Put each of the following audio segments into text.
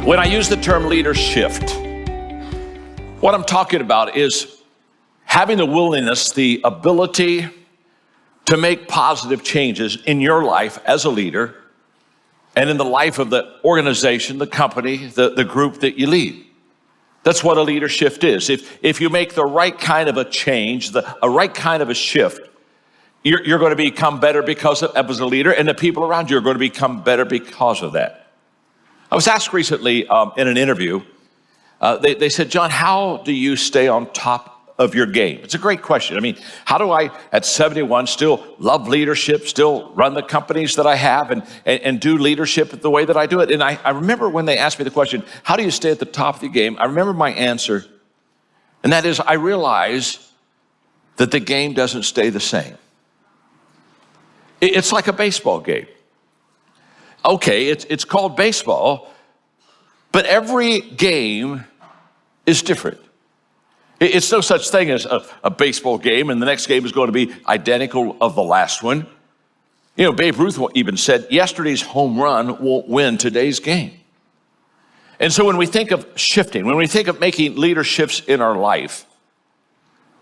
When I use the term Leadershift, what I'm talking about is having the willingness, the ability to make positive changes in your life as a leader and in the life of the organization, the company, the group that you lead. That's what a Leadershift is. If you make the right kind of a change, a right kind of a shift, you're going to become better because of, as a leader, and the people around you are going to become better because of that. I was asked recently in an interview, they said, John, how do you stay on top of your game? It's a great question. I mean, how do I, at 71, still love leadership, still run the companies that I have and do leadership the way that I do it? And I remember when they asked me the question, how do you stay at the top of the game? I remember my answer, and that is, I realize that the game doesn't stay the same. It's like a baseball game. Okay, it's called baseball, but every game is different. It's no such thing as a baseball game and the next game is going to be identical of the last one. You know, Babe Ruth even said, yesterday's home run won't win today's game. And so when we think of shifting, when we think of making leaderships in our life,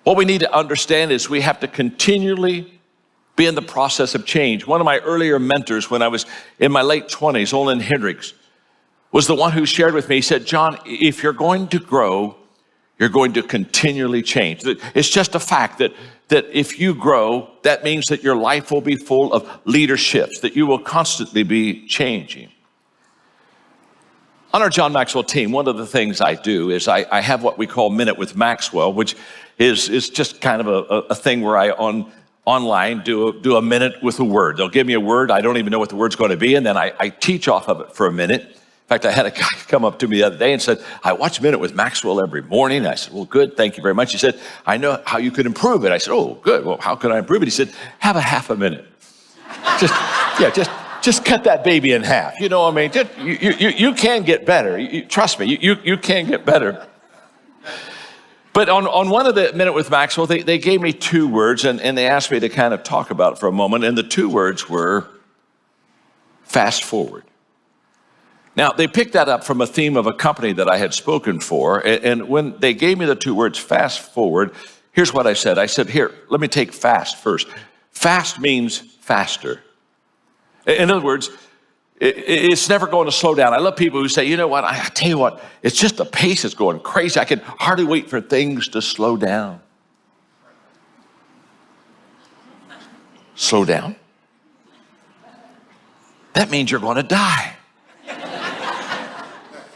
what we need to understand is we have to continually be in the process of change. One of my earlier mentors when I was in my late 20s, Olin Hendricks, was the one who shared with me. He said, John, if you're going to grow, you're going to continually change. It's just a fact that if you grow, that means that your life will be full of leaderships, that you will constantly be changing. On our John Maxwell team, one of the things I do is I have what we call Minute with Maxwell, which is just kind of a thing where I online do a minute with a word. They'll give me a word. I don't even know what the word's going to be. And then I teach off of it for a minute. In fact, I had a guy come up to me the other day and said, I watch Minute with Maxwell every morning. I said, well, good. Thank you very much. He said, I know how you could improve it. I said, oh, good. Well, how can I improve it? He said, have a half a minute. Just cut that baby in half. You know what I mean? You can get better. Trust me, you can get better. But on one of the Minute with Maxwell, they gave me two words, and they asked me to kind of talk about it for a moment. And the two words were fast forward. Now, they picked that up from a theme of a company that I had spoken for. And when they gave me the two words fast forward, here's what I said. I said, here, let me take fast first. Fast means faster. In other words, it's never going to slow down. I love people who say, you know what, I tell you what, it's just the pace is going crazy. I can hardly wait for things to slow down. Slow down? That means you're going to die.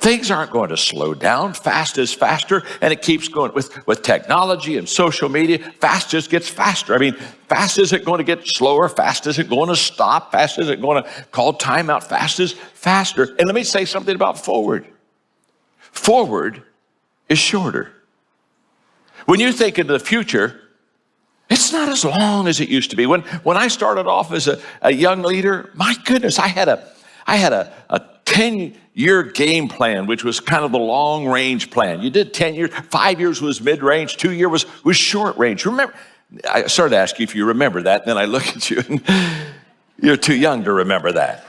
Things aren't going to slow down. Fast is faster, and it keeps going. With technology and social media, fast just gets faster. I mean, fast isn't going to get slower. Fast isn't going to stop. Fast isn't going to call time out. Fast is faster. And let me say something about forward. Forward is shorter. When you think into the future, it's not as long as it used to be. When I started off as a young leader, my goodness, I had a 10-year game plan, which was kind of the long-range plan. You did 10 years, 5 years was mid-range, 2 years was short-range. Remember, I started to ask you if you remember that, and then I look at you, and you're too young to remember that.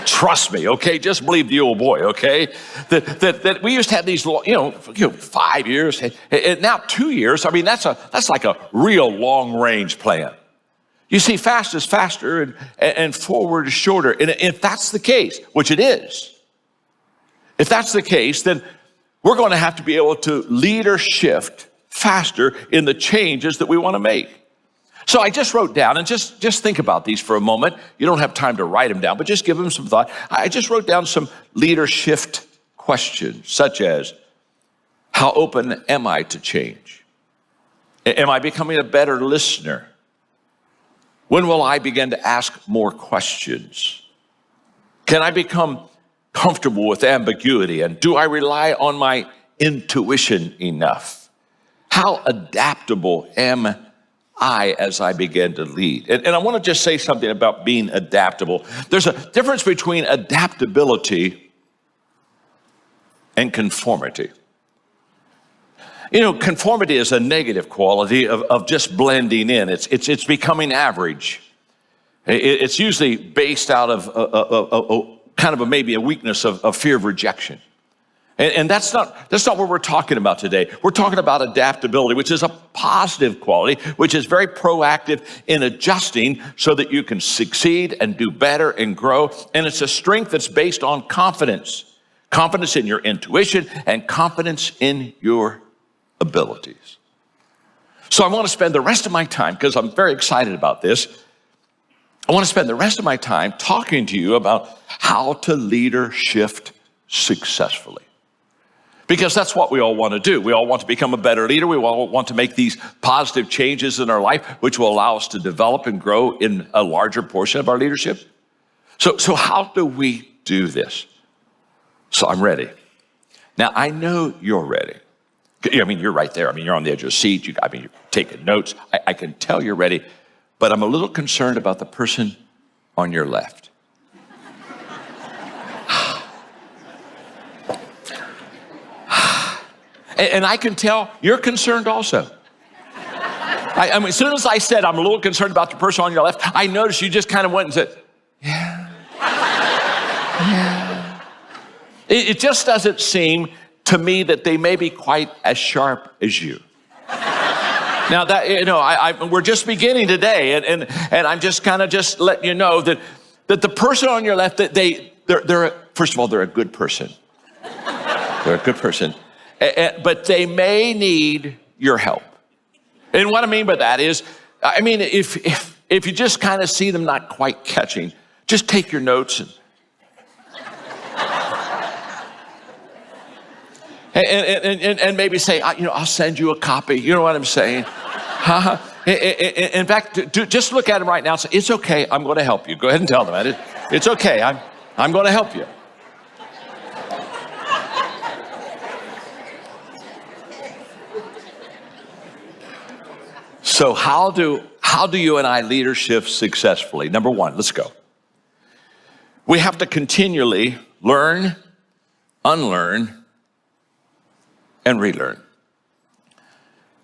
Trust me, okay? Just believe the old boy, okay? That we used to have these, 5 years, and now 2 years. I mean, that's like a real long-range plan. You see, fast is faster and forward is shorter. And if that's the case, which it is, if that's the case, then we're going to have to be able to leadershift faster in the changes that we want to make. So I just wrote down, and just think about these for a moment. You don't have time to write them down, but just give them some thought. I just wrote down some leadershift questions, such as, how open am I to change? Am I becoming a better listener? When will I begin to ask more questions? Can I become comfortable with ambiguity? And do I rely on my intuition enough? How adaptable am I as I begin to lead? And I want to just say something about being adaptable. There's a difference between adaptability and conformity. You know, conformity is a negative quality of just blending in. It's becoming average. It's usually based out of kind of maybe a weakness of fear of rejection. And that's not what we're talking about today. We're talking about adaptability, which is a positive quality, which is very proactive in adjusting so that you can succeed and do better and grow. And it's a strength that's based on confidence. Confidence in your intuition and confidence in your abilities. So I want to spend the rest of my time, because I'm very excited about this, I want to spend the rest of my time talking to you about how to leadershift successfully. Because that's what we all want to do. We all want to become a better leader. We all want to make these positive changes in our life, which will allow us to develop and grow in a larger portion of our leadership. So how do we do this? So I'm ready. Now, I know you're ready. I mean, you're right there. I mean, you're on the edge of the seat. You're taking notes. I can tell you're ready, but I'm a little concerned about the person on your left. And I can tell you're concerned also. I mean, as soon as I said I'm a little concerned about the person on your left, I noticed you just kind of went and said, yeah. It just doesn't seem to me that they may be quite as sharp as you. Now that, we're just beginning today, and I'm just kind of just letting you know that the person on your left, first of all, they're a good person. They're a good person, but they may need your help. And what I mean by that is, if you just kind of see them not quite catching, just take your notes and maybe say, I'll send you a copy. You know what I'm saying? In fact, just look at them right now and say, it's okay, I'm going to help you. Go ahead and tell them, it's okay, I'm going to help you. So how do you and I leadership successfully? Number one, let's go. We have to continually learn, unlearn, and relearn.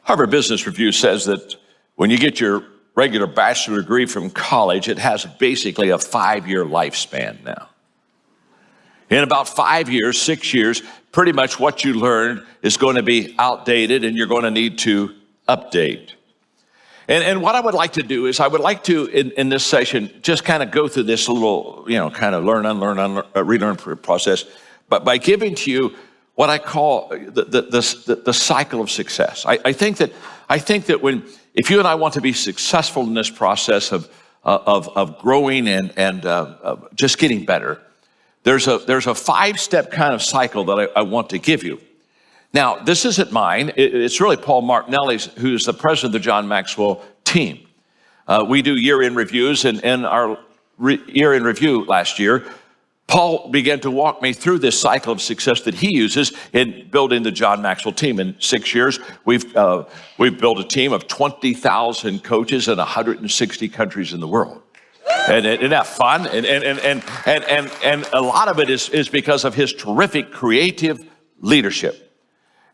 Harvard Business Review says that when you get your regular bachelor degree from college, it has basically a 5-year lifespan now. In about 5 years, 6 years, pretty much what you learned is going to be outdated and you're going to need to update. And what I would like to do is I would like to, in this session, just kind of go through this little, kind of learn, unlearn, relearn process, but by giving to you what I call the cycle of success. I think that if you and I want to be successful in this process of growing and just getting better, there's a 5-step kind of cycle that I want to give you. Now, this isn't mine. It's really Paul Martinelli's, who's the president of the John Maxwell team. We do year-end reviews, and in our year-end review last year, Paul began to walk me through this cycle of success that he uses in building the John Maxwell team. In 6 years, we've built a team of 20,000 coaches in 160 countries in the world. And isn't that fun? And a lot of it is because of his terrific creative leadership.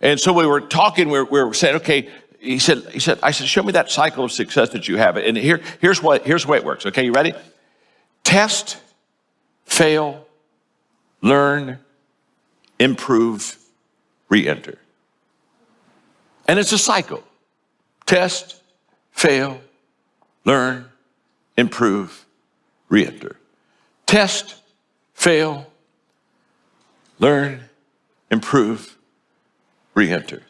And so we were talking, we were saying, okay, I said, show me that cycle of success that you have. And here's the way it works. Okay, you ready? Test, fail, learn, improve, re-enter. And it's a cycle. Test, fail, learn, improve, re-enter. Test, fail, learn, improve, re-enter.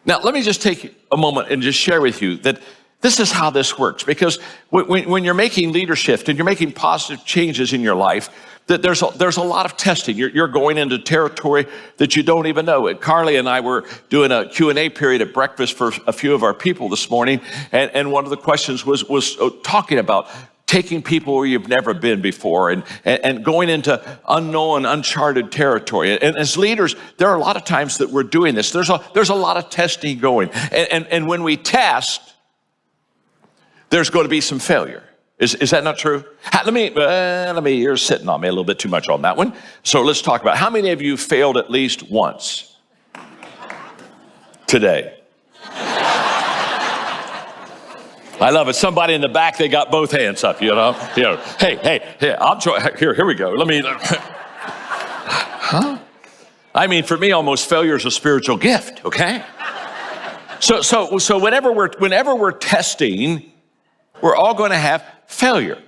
Now, let me just take a moment and just share with you that this is how this works. Because when you're making leadership and you're making positive changes in your life, that there's a lot of testing. You're going into territory that you don't even know. And Carly and I were doing a Q&A period at breakfast for a few of our people this morning, and one of the questions was talking about taking people where you've never been before and going into unknown, uncharted territory. And as leaders, there are a lot of times that we're doing this. There's a lot of testing going. And when we test, there's going to be some failure. Is that not true? Let me, you're sitting on me a little bit too much on that one. So let's talk about it. How many of you failed at least once today? I love it. Somebody in the back, they got both hands up, you know. Hey, here we go. Let me, huh? I mean, for me, almost failure is a spiritual gift, okay? So whenever we're testing, we're all going to have failure.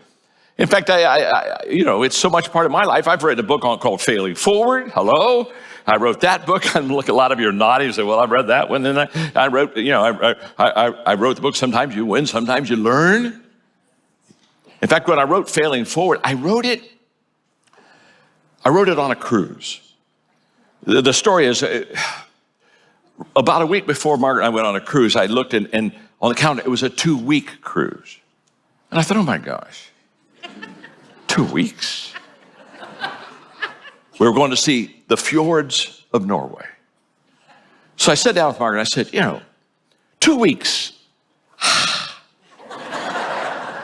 In fact, it's so much part of my life. I've written a book called Failing Forward. Hello. I wrote that book. I look, a lot of you are nodding and say, well, I've read that one. Then I wrote, I wrote the book, Sometimes You Win, Sometimes You Learn. In fact, when I wrote Failing Forward, I wrote it on a cruise. The story is, about a week before Margaret and I went on a cruise, I looked and on the calendar, it was a 2-week cruise. And I thought, oh my gosh, 2 weeks? We were going to see the fjords of Norway. So I sat down with Margaret and I said, 2 weeks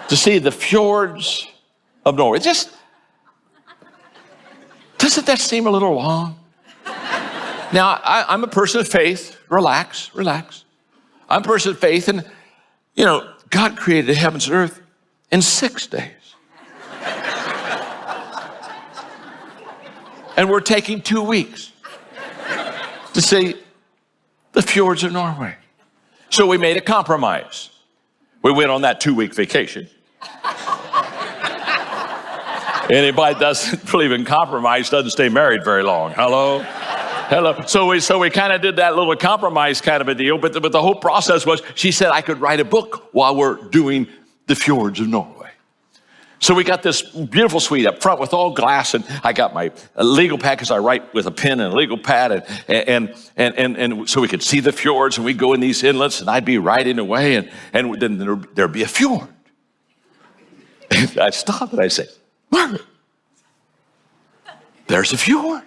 to see the fjords of Norway. Doesn't that seem a little long? Now, I'm a person of faith. Relax. I'm a person of faith, and, God created the heavens and earth in 6 days. And we're taking 2 weeks to see the fjords of Norway. So we made a compromise. We went on that 2-week vacation. Anybody that doesn't believe in compromise doesn't stay married very long. Hello. So we kind of did that little compromise kind of a deal, but the whole process was, she said I could write a book while we're doing the fjords of Norway. So we got this beautiful suite up front with all glass, and I got my legal pad because I write with a pen and a legal pad, and so we could see the fjords, and we'd go in these inlets, and I'd be writing away, and then there'd be a fjord. And I'd stop and I'd say, Margaret, there's a fjord.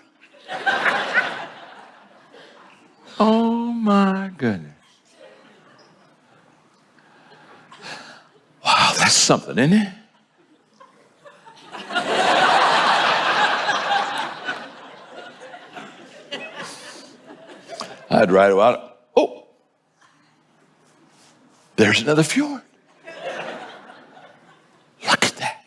Oh my goodness. Wow, that's something, isn't it? I'd write about it. Oh, there's another fjord. Look at that.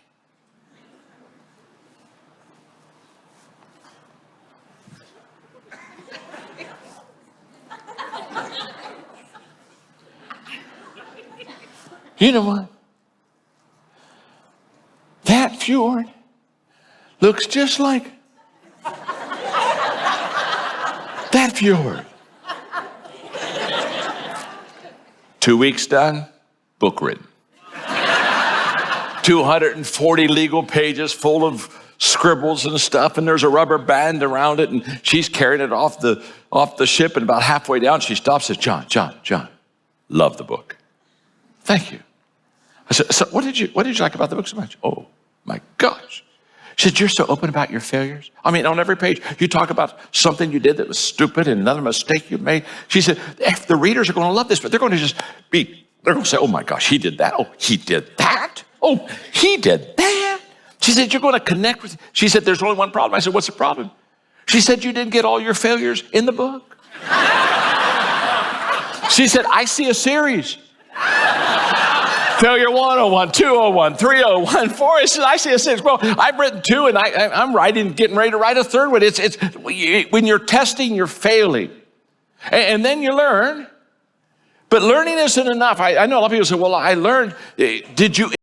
You know what? That fjord looks just like that fjord. 2 weeks done, book written. 240 legal pages full of scribbles and stuff, and there's a rubber band around it, and she's carrying it off the ship, and about halfway down, she stops and says, John, love the book. Thank you. I said, so what did you like about the book so much? Oh, my gosh. She said, you're so open about your failures. I mean, on every page, you talk about something you did that was stupid and another mistake you made. She said, if the readers are going to love this, but they're going to they're going to say, oh my gosh, he did that. Oh, he did that. Oh, he did that. She said, you're going to connect with, she said, there's only one problem. I said, what's the problem? She said, you didn't get all your failures in the book. She said, I see a series. Failure 101, 201, 301, 4. I see a series. Well, I've written 2, and I'm getting ready to write a third one. It's when you're testing, you're failing. And then you learn. But learning isn't enough. I know a lot of people say, well, I learned. Did you